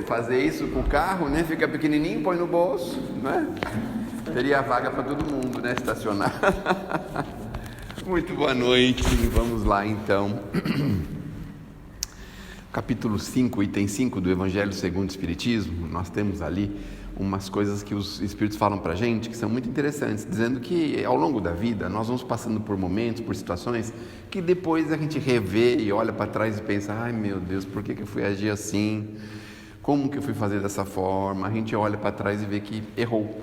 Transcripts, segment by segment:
fazer isso com o carro, né? Fica pequenininho, põe no bolso, né? Teria vaga para todo mundo, né? Estacionar. Muito boa noite, vamos lá então. Capítulo 5, item 5 do Evangelho segundo o Espiritismo. Nós temos ali umas coisas que os Espíritos falam para a gente que são muito interessantes, dizendo que ao longo da vida nós vamos passando por momentos, por situações que depois a gente revê e olha para trás e pensa: ai meu Deus, por que eu fui agir assim? Como que eu fui fazer dessa forma? A gente olha para trás e vê que errou.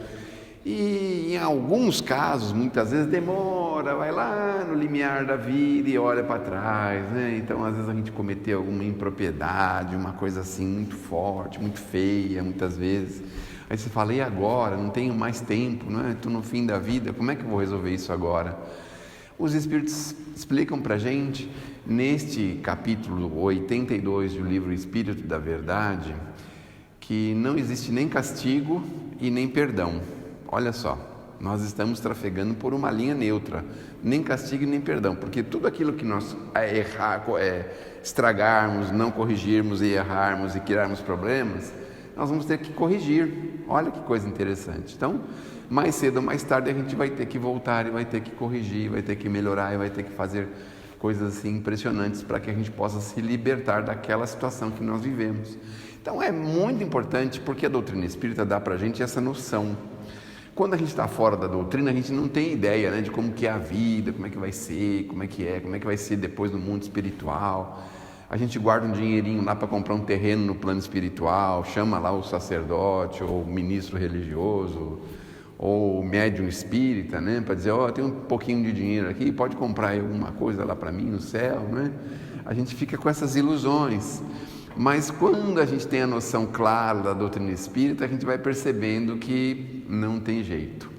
E em alguns casos, muitas vezes demora, vai lá no limiar da vida e olha para trás, né? Então às vezes a gente cometeu alguma impropriedade, uma coisa assim muito forte, muito feia, muitas vezes. Aí você fala: e agora? Não tenho mais tempo, né? Estou no fim da vida, como é que eu vou resolver isso agora? Os Espíritos explicam para a gente, neste capítulo 82 do livro Espírito da Verdade, que não existe nem castigo e nem perdão. Olha só, nós estamos trafegando por uma linha neutra, nem castigo e nem perdão, porque tudo aquilo que nós estragarmos, não corrigirmos e errarmos e criarmos problemas, nós vamos ter que corrigir. Olha que coisa interessante. Então, mais cedo ou mais tarde a gente vai ter que voltar e vai ter que corrigir, vai ter que melhorar e vai ter que fazer coisas assim impressionantes para que a gente possa se libertar daquela situação que nós vivemos. Então é muito importante, porque a doutrina espírita dá para a gente essa noção. Quando a gente está fora da doutrina, a gente não tem ideia, né, de como que é a vida, como é que vai ser, como é que vai ser depois no mundo espiritual. A gente guarda um dinheirinho lá para comprar um terreno no plano espiritual, chama lá o sacerdote ou o ministro religioso ou o médium espírita, né, para dizer: tem um pouquinho de dinheiro aqui, pode comprar alguma coisa lá para mim no céu, né? A gente fica com essas ilusões. Mas quando a gente tem a noção clara da doutrina espírita, a gente vai percebendo que não tem jeito.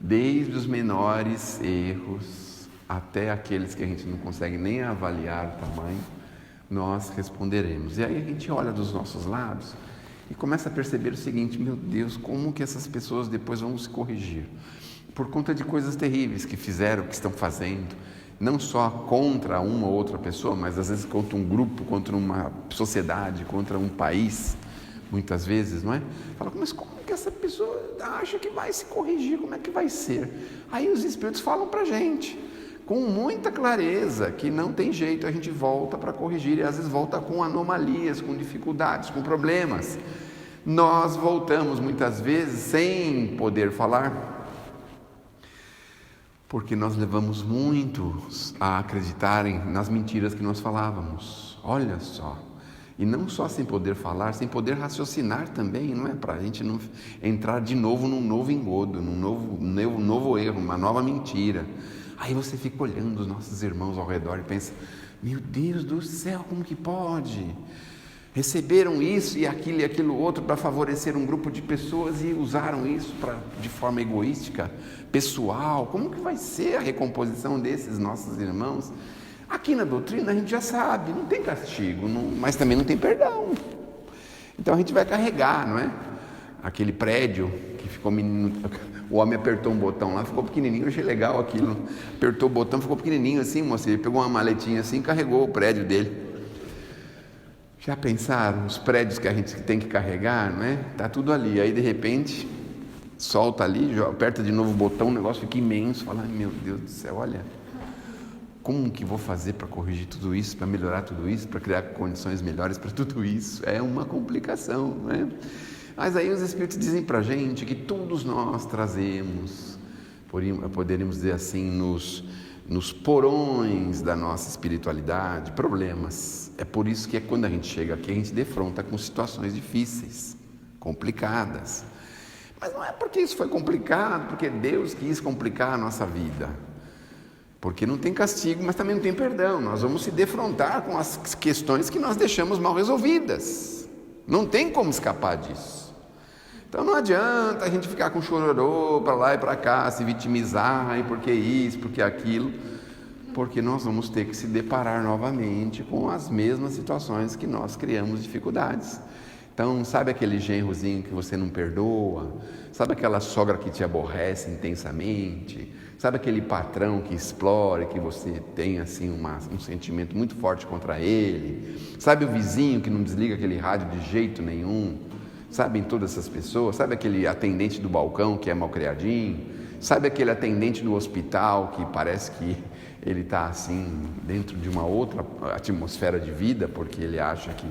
Desde os menores erros até aqueles que a gente não consegue nem avaliar o tamanho, nós responderemos. E aí a gente olha dos nossos lados e começa a perceber o seguinte: meu Deus, como que essas pessoas depois vão se corrigir? Por conta de coisas terríveis que fizeram, que estão fazendo, não só contra uma ou outra pessoa, mas às vezes contra um grupo, contra uma sociedade, contra um país, muitas vezes, não é? Fala: mas como que essa pessoa acha que vai se corrigir? Como é que vai ser? Aí os Espíritos falam para a gente, com muita clareza, que não tem jeito, a gente volta para corrigir, e às vezes volta com anomalias, com dificuldades, com problemas. Nós voltamos muitas vezes sem poder falar, porque nós levamos muitos a acreditarem nas mentiras que nós falávamos. Olha só. E não só sem poder falar, sem poder raciocinar também, não é? Para a gente não entrar de novo num novo engodo, num novo erro, uma nova mentira. Aí você fica olhando os nossos irmãos ao redor e pensa: meu Deus do céu, como que pode? Receberam isso e aquilo outro para favorecer um grupo de pessoas e usaram isso de forma egoística, pessoal. Como que vai ser a recomposição desses nossos irmãos? Aqui na doutrina a gente já sabe, não tem castigo, mas também não tem perdão. Então a gente vai carregar, não é? Aquele prédio que ficou menino, o homem apertou um botão lá, ficou pequenininho, eu achei legal aquilo. Apertou o botão, ficou pequenininho assim, moça, ele pegou uma maletinha assim e carregou o prédio dele. Já pensaram os prédios que a gente tem que carregar, não é? Tá tudo ali, aí de repente solta ali, aperta de novo o botão, o negócio fica imenso. Fala: ai meu Deus do céu, olha, como que vou fazer para corrigir tudo isso, para melhorar tudo isso, para criar condições melhores para tudo isso? É uma complicação, não é? Mas aí os Espíritos dizem para a gente que todos nós trazemos, poderíamos dizer assim, nos porões da nossa espiritualidade, problemas. É por isso que quando a gente chega aqui, a gente defronta com situações difíceis, complicadas. Mas não é porque isso foi complicado, porque Deus quis complicar a nossa vida. Porque não tem castigo, mas também não tem perdão. Nós vamos se defrontar com as questões que nós deixamos mal resolvidas. Não tem como escapar disso. Então não adianta a gente ficar com chororô para lá e para cá, se vitimizar, e porque isso, porque aquilo, porque nós vamos ter que se deparar novamente com as mesmas situações que nós criamos dificuldades. Então, sabe aquele genrozinho que você não perdoa? Sabe aquela sogra que te aborrece intensamente? Sabe aquele patrão que explora, que você tem assim um sentimento muito forte contra ele? Sabe o vizinho que não desliga aquele rádio de jeito nenhum? Sabem todas essas pessoas? Sabe aquele atendente do balcão que é malcriadinho? Sabe aquele atendente do hospital que parece que ele está assim dentro de uma outra atmosfera de vida, porque ele acha que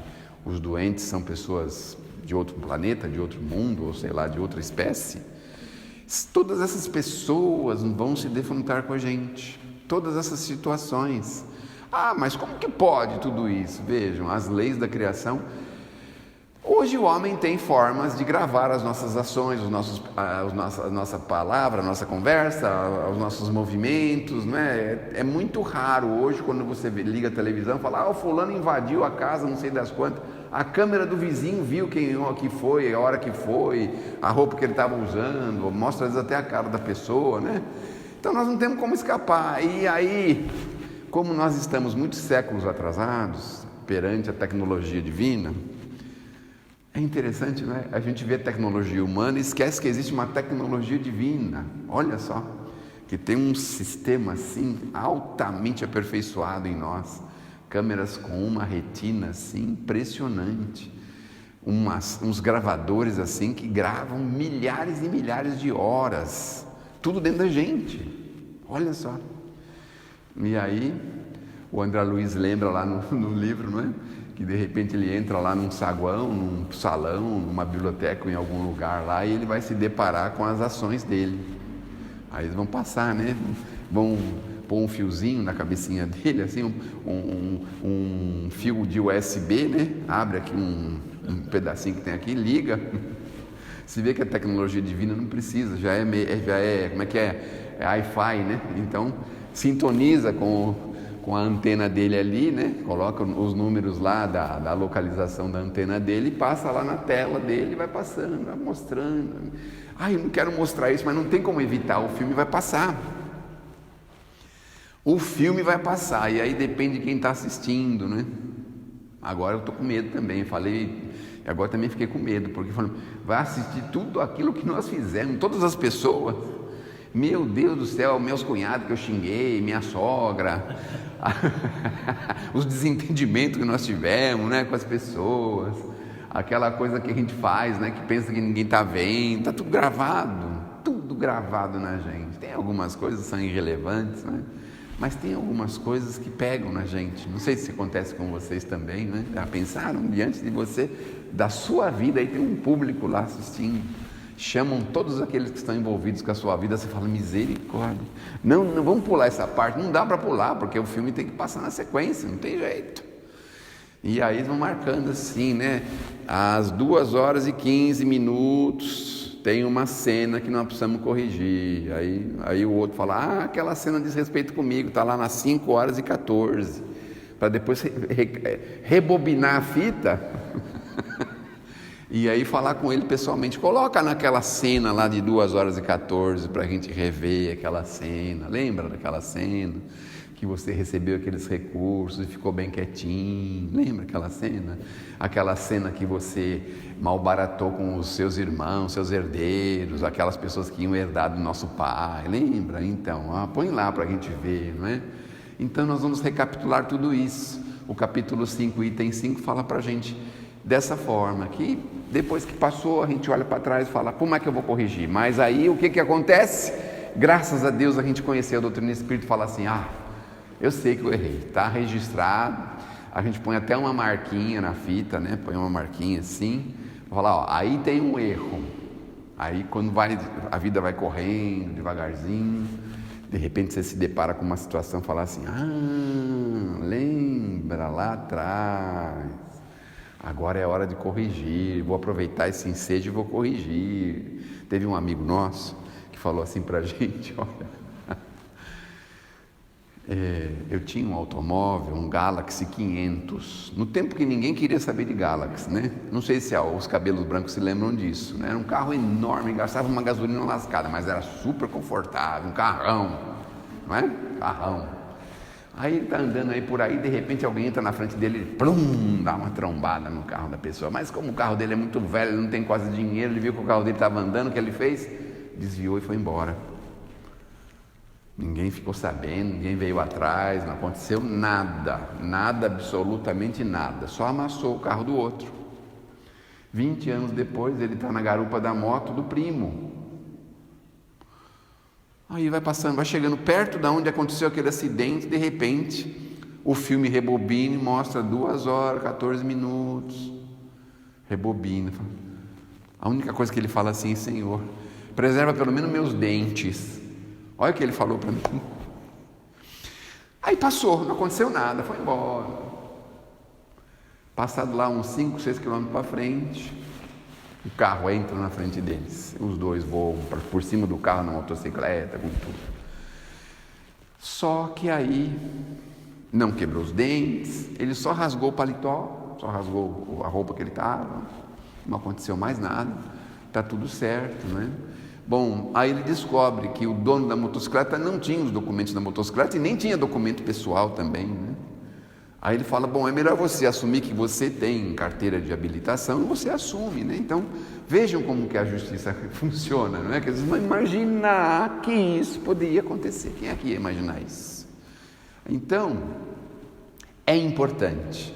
os doentes são pessoas de outro planeta, de outro mundo, ou sei lá, de outra espécie? Todas essas pessoas vão se defrontar com a gente, todas essas situações. Ah, mas como que pode tudo isso? Vejam, as leis da criação. Hoje o homem tem formas de gravar as nossas ações, a nossa palavra, a nossa conversa, os nossos movimentos, né? É muito raro hoje quando você liga a televisão e fala, o fulano invadiu a casa, não sei das quantas, a câmera do vizinho viu quem que foi, a hora que foi, a roupa que ele estava usando, mostra às vezes até a cara da pessoa, né? Então nós não temos como escapar. E aí, como nós estamos muitos séculos atrasados perante a tecnologia divina, é interessante, né? A gente vê a tecnologia humana e esquece que existe uma tecnologia divina. Olha só, que tem um sistema assim altamente aperfeiçoado em nós. Câmeras com uma retina assim impressionante. Uns gravadores assim que gravam milhares e milhares de horas. Tudo dentro da gente. Olha só. E aí, o André Luiz lembra lá no livro, não é? Que de repente ele entra lá num saguão, num salão, numa biblioteca, em algum lugar lá, e ele vai se deparar com as ações dele. Aí eles vão passar, né? Vão pôr um fiozinho na cabecinha dele, assim, um fio de USB, né? Abre aqui um pedacinho que tem aqui, liga. Se vê que a tecnologia divina não precisa, já é como é que é? É Wi-Fi, né? Então, sintoniza com a antena dele ali, né? Coloca os números lá da localização da antena dele e passa lá na tela dele, vai passando, vai mostrando. Eu não quero mostrar isso, mas não tem como evitar, o filme vai passar. O filme vai passar, e aí depende de quem está assistindo, né? Agora eu estou com medo também, agora também fiquei com medo, porque vai assistir tudo aquilo que nós fizemos, todas as pessoas. Meu Deus do céu, meus cunhados que eu xinguei, minha sogra, os desentendimentos que nós tivemos, né, com as pessoas, aquela coisa que a gente faz, né, que pensa que ninguém está vendo, está tudo gravado na gente. Tem algumas coisas que são irrelevantes, né, mas tem algumas coisas que pegam na gente. Não sei se acontece com vocês também, né? Já pensaram diante de você, da sua vida, aí tem um público lá assistindo. Chamam todos aqueles que estão envolvidos com a sua vida, você fala, misericórdia. Não vamos pular essa parte, não dá para pular, porque o filme tem que passar na sequência, não tem jeito. E aí eles vão marcando assim, né? Às 2h15 tem uma cena que nós precisamos corrigir. Aí o outro fala, aquela cena diz respeito comigo, está lá nas 5h14, para depois rebobinar a fita. E aí falar com ele pessoalmente, coloca naquela cena lá de 2h14 para a gente rever aquela cena, lembra daquela cena que você recebeu aqueles recursos e ficou bem quietinho, lembra aquela cena? Aquela cena que você malbaratou com os seus irmãos, seus herdeiros, aquelas pessoas que iam herdar do nosso pai, lembra? Então, põe lá para a gente ver, não é? Então nós vamos recapitular tudo isso. O capítulo 5, item 5 fala para a gente dessa forma, que depois que passou a gente olha para trás e fala, como é que eu vou corrigir? Mas aí o que acontece? Graças a Deus a gente conheceu a doutrina espírita e fala assim, eu sei que eu errei, está registrado, a gente põe até uma marquinha na fita, né? Põe uma marquinha assim, fala, aí tem um erro. Aí quando a vida vai correndo devagarzinho, de repente você se depara com uma situação, fala assim, lembra lá atrás, agora é hora de corrigir, vou aproveitar esse ensejo e vou corrigir. Teve um amigo nosso que falou assim pra gente, olha, eu tinha um automóvel, um Galaxy 500, no tempo que ninguém queria saber de Galaxy, né? Não sei se os cabelos brancos se lembram disso, né? Era um carro enorme, gastava uma gasolina lascada, mas era super confortável, um carrão, não é? Carrão. Aí ele está andando aí por aí, de repente alguém entra na frente dele, ele plum, dá uma trombada no carro da pessoa. Mas como o carro dele é muito velho, ele não tem quase dinheiro, ele viu que o carro dele estava andando, o que ele fez? Desviou e foi embora. Ninguém ficou sabendo, ninguém veio atrás, não aconteceu nada, absolutamente nada, só amassou o carro do outro. 20 anos depois, ele está na garupa da moto do primo. Aí vai passando, vai chegando perto de onde aconteceu aquele acidente, de repente, o filme rebobina e mostra 2 horas, 14 minutos. Rebobina. A única coisa que ele fala assim: Senhor, preserva pelo menos meus dentes. Olha o que ele falou para mim. Aí passou, não aconteceu nada, foi embora. Passado lá uns 5, 6 quilômetros para frente, o carro entra na frente deles. Os dois voam por cima do carro na motocicleta, com tudo. Só que aí não quebrou os dentes, ele só rasgou o paletó, só rasgou a roupa que ele estava, não aconteceu mais nada, está tudo certo, né? Bom, aí ele descobre que o dono da motocicleta não tinha os documentos da motocicleta e nem tinha documento pessoal também, né? Aí ele fala: bom, é melhor você assumir que você tem carteira de habilitação, e você assume, né? Então, vejam como que a justiça funciona, não é? Quer dizer, imaginar que isso poderia acontecer. Quem é que ia imaginar isso? Então, é importante,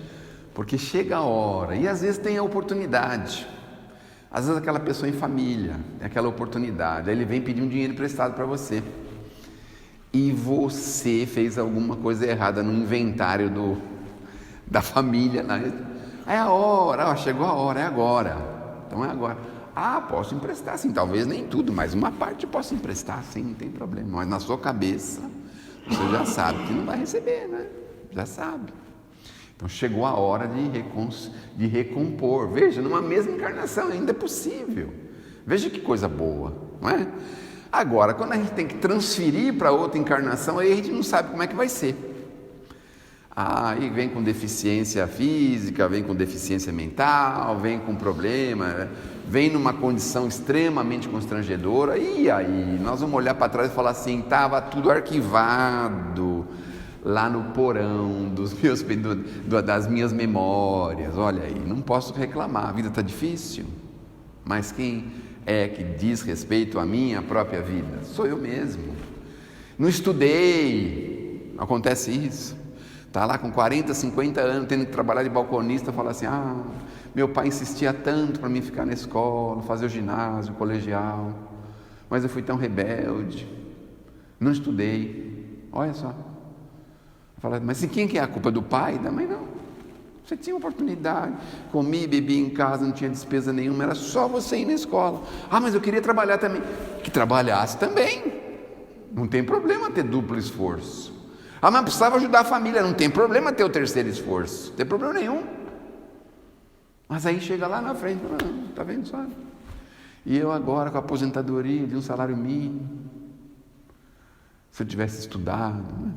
porque chega a hora, e às vezes tem a oportunidade. Às vezes aquela pessoa em família, tem aquela oportunidade, aí ele vem pedir um dinheiro emprestado para você. E você fez alguma coisa errada no inventário da família, né? É a hora, chegou a hora, é agora. Então é agora. Posso emprestar sim, talvez nem tudo, mas uma parte eu posso emprestar sim, não tem problema. Mas na sua cabeça, você já sabe que não vai receber, né? Já sabe. Então chegou a hora de recompor. Veja, numa mesma encarnação ainda é possível. Veja que coisa boa, não é? Agora, quando a gente tem que transferir para outra encarnação, aí a gente não sabe como é que vai ser. Aí vem com deficiência física, vem com deficiência mental, vem com problema, vem numa condição extremamente constrangedora, e aí nós vamos olhar para trás e falar assim: estava tudo arquivado lá no porão das minhas memórias. Olha aí, não posso reclamar, a vida está difícil, mas quem é que diz respeito à minha própria vida? Sou eu mesmo. Não estudei, acontece isso. Está lá com 40, 50 anos, tendo que trabalhar de balconista, fala assim: meu pai insistia tanto para mim ficar na escola, fazer o ginásio, o colegial, mas eu fui tão rebelde, não estudei. Olha só. Fala: mas quem que é a culpa? Do pai? Da mãe? Não. Você tinha oportunidade, comia e bebia em casa, não tinha despesa nenhuma, era só você ir na escola. Mas eu queria trabalhar também. Que trabalhasse também, não tem problema ter duplo esforço. Mas precisava ajudar a família, não tem problema ter o terceiro esforço, não tem problema nenhum. Mas aí chega lá na frente, está vendo só? E eu agora com a aposentadoria de um salário mínimo, se eu tivesse estudado, né?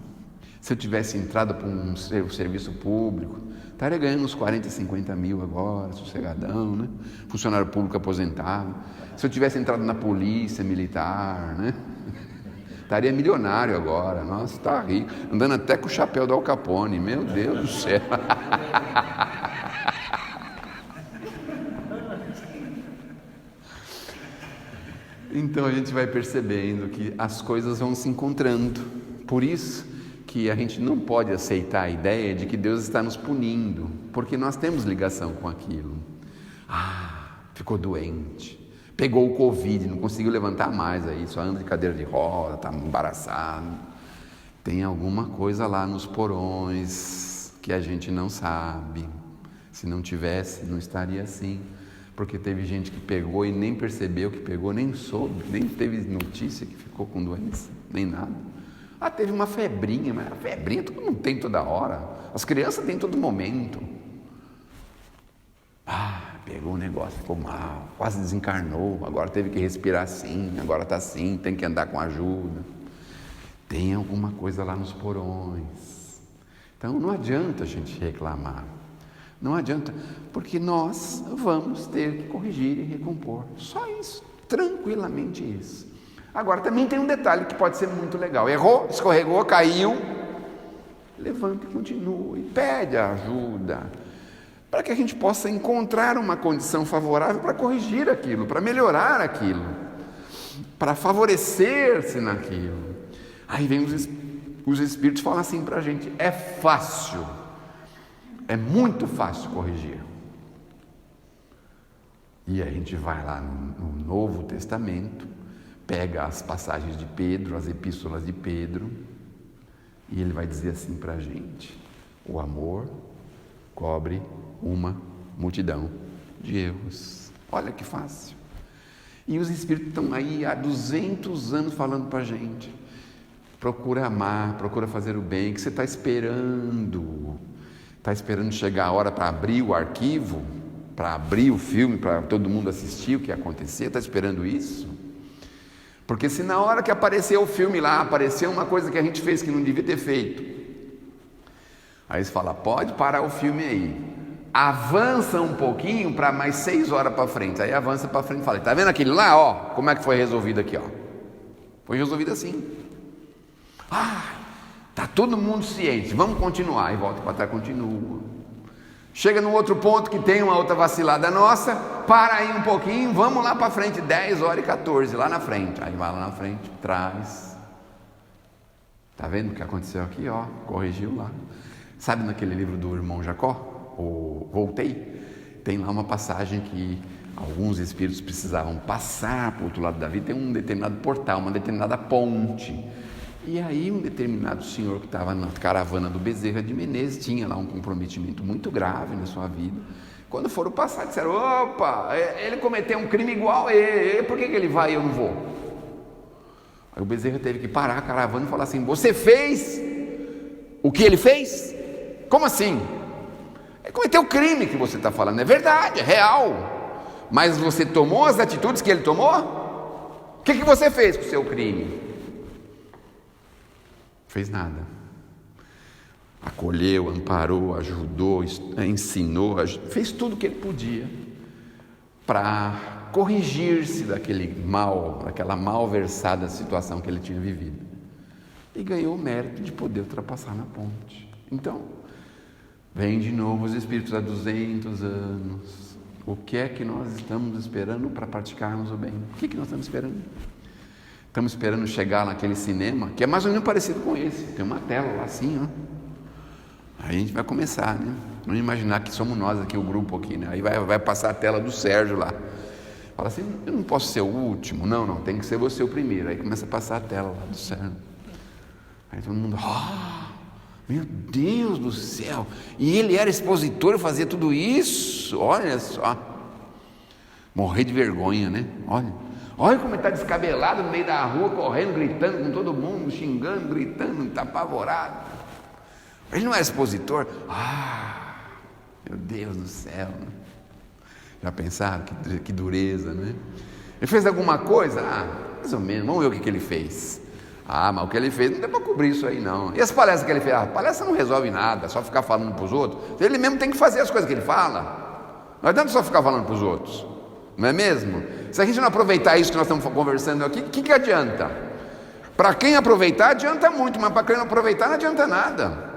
Se eu tivesse entrado para um serviço público, estaria ganhando uns 40, 50 mil agora, sossegadão, né? Funcionário público aposentado. Se eu tivesse entrado na polícia militar, né? Estaria milionário agora. Nossa, está rico, andando até com o chapéu do Al Capone, meu Deus do céu. Então a gente vai percebendo que as coisas vão se encontrando. Por isso que a gente não pode aceitar a ideia de que Deus está nos punindo, porque nós temos ligação com aquilo. Ficou doente, pegou o Covid, não conseguiu levantar mais, aí só anda de cadeira de roda, está embaraçado. Tem alguma coisa lá nos porões que a gente não sabe. Se não tivesse, não estaria assim, porque teve gente que pegou e nem percebeu que pegou, nem soube, nem teve notícia que ficou com doença, nem nada. Teve uma febrinha, mas a febrinha todo mundo tem toda hora, as crianças têm todo momento. Pegou o negócio, ficou mal, quase desencarnou, agora teve que respirar assim, agora está assim, tem que andar com ajuda. Tem alguma coisa lá nos porões. Então não adianta a gente reclamar, não adianta, porque nós vamos ter que corrigir e recompor, só isso, tranquilamente isso. Agora também tem um detalhe que pode ser muito legal: errou, escorregou, caiu, levanta e continua, e pede ajuda, para que a gente possa encontrar uma condição favorável para corrigir aquilo, para melhorar aquilo, para favorecer-se naquilo. Aí vem os Espíritos falam assim para a gente: é fácil, é muito fácil corrigir. E a gente vai lá no Novo Testamento, pega as passagens de Pedro, as epístolas de Pedro, e ele vai dizer assim para a gente: o amor cobre uma multidão de erros. Olha que fácil. E os Espíritos estão aí há 200 anos falando para a gente: procura amar, procura fazer o bem, que você está esperando chegar a hora para abrir o arquivo, para abrir o filme, para todo mundo assistir o que ia acontecer. Está esperando isso? Porque se na hora que apareceu o filme lá, apareceu uma coisa que a gente fez que não devia ter feito, aí você fala: pode parar o filme aí, avança um pouquinho para mais 6 horas para frente. Aí avança para frente e fala: tá vendo aquele lá, ó, como é que foi resolvido aqui, ó? Foi resolvido assim. Tá todo mundo ciente, vamos continuar. E volta para trás, continua. Chega no outro ponto que tem uma outra vacilada nossa, para aí um pouquinho, vamos lá para frente, 10h14, lá na frente. Aí vai lá na frente, traz. Tá vendo o que aconteceu aqui, ó? Corrigiu lá. Sabe naquele livro do irmão Jacó, o Voltei? Tem lá uma passagem que alguns espíritos precisavam passar para o outro lado da vida. Tem um determinado portal, uma determinada ponte. E aí um determinado senhor que estava na caravana do Bezerra de Menezes tinha lá um comprometimento muito grave na sua vida. Quando foram passar, disseram: opa, ele cometeu um crime igual a ele, por que ele vai e eu não vou? Aí o Bezerra teve que parar a caravana e falar assim: você fez o que ele fez? Como assim? Ele cometeu o crime que você está falando, é verdade, é real, mas você tomou as atitudes que ele tomou? O que você fez com o seu crime? Fez nada. Acolheu, amparou, ajudou, ensinou, fez tudo o que ele podia para corrigir-se daquele mal, daquela malversada situação que ele tinha vivido, e ganhou o mérito de poder ultrapassar na ponte. Então, vem de novo os Espíritos há 200 anos. O que é que nós estamos esperando para praticarmos o bem? O que nós estamos esperando? Estamos esperando chegar naquele cinema, que é mais ou menos parecido com esse. Tem uma tela lá assim, ó. Aí a gente vai começar, né? Vamos imaginar que somos nós aqui, o grupo aqui, né? Aí vai passar a tela do Sérgio lá. Fala assim: eu não posso ser o último. Não, tem que ser você o primeiro. Aí começa a passar a tela lá do Sérgio. Aí todo mundo: meu Deus do céu! E ele era expositor e fazia tudo isso? Olha só. Morrer de vergonha, né? Olha como ele está descabelado no meio da rua, correndo, gritando com todo mundo, xingando, gritando, está apavorado. Ele não é expositor? Meu Deus do céu, né? Já pensaram? Que dureza, né? Ele fez alguma coisa? Mais ou menos, vamos ver o que ele fez. Mas o que ele fez não dá para cobrir isso aí não. E as palestras que ele fez? Palestra não resolve nada, só ficar falando para os outros. Ele mesmo tem que fazer as coisas que ele fala. Não adianta só ficar falando para os outros, não é mesmo? Se a gente não aproveitar isso que nós estamos conversando aqui, o que adianta? Para quem aproveitar adianta muito, mas para quem não aproveitar não adianta nada.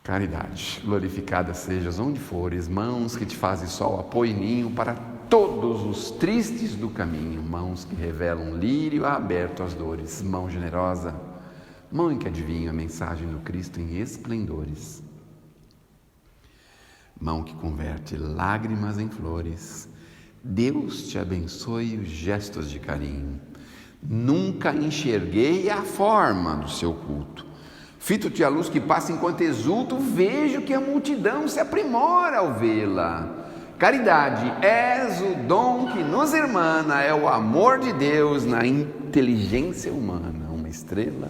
Caridade, glorificada sejas onde fores, mãos que te fazem sol, apoio e ninho para todos os tristes do caminho, mãos que revelam lírio aberto às dores, mão generosa, mão em que adivinha a mensagem do Cristo em esplendores, mão que converte lágrimas em flores. Deus te abençoe os gestos de carinho. Nunca enxerguei a forma do seu culto. Fito-te a luz que passa enquanto exulto, vejo que a multidão se aprimora ao vê-la. Caridade, és o dom que nos irmana, é o amor de Deus na inteligência humana, uma estrela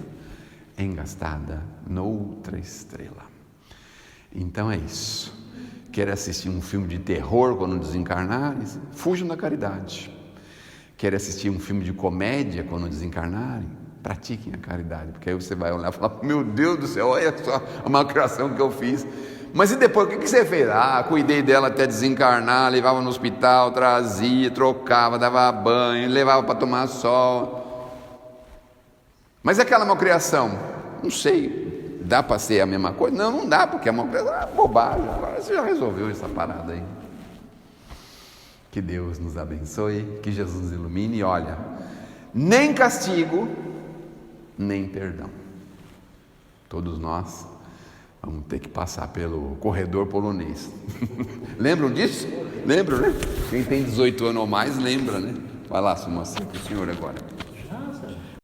engastada noutra estrela. Então é isso. Quer assistir um filme de terror quando desencarnarem? Fujam da caridade. Quer assistir um filme de comédia quando desencarnarem? Pratiquem a caridade, porque aí você vai olhar e falar: meu Deus do céu, olha só a malcriação que eu fiz. Mas e depois, o que você fez? Cuidei dela até desencarnar, levava no hospital, trazia, trocava, dava banho, levava para tomar sol. Mas aquela malcriação, não sei, dá para ser a mesma coisa? Não, não dá, porque a malcriação é bobagem. Agora você já resolveu essa parada aí. Que Deus nos abençoe, que Jesus nos ilumine. E olha, nem castigo, nem perdão. Todos nós vamos ter que passar pelo corredor polonês. Lembram disso? Lembram, né? Quem tem 18 anos ou mais lembra, né? Vai lá, moça, com o senhor agora.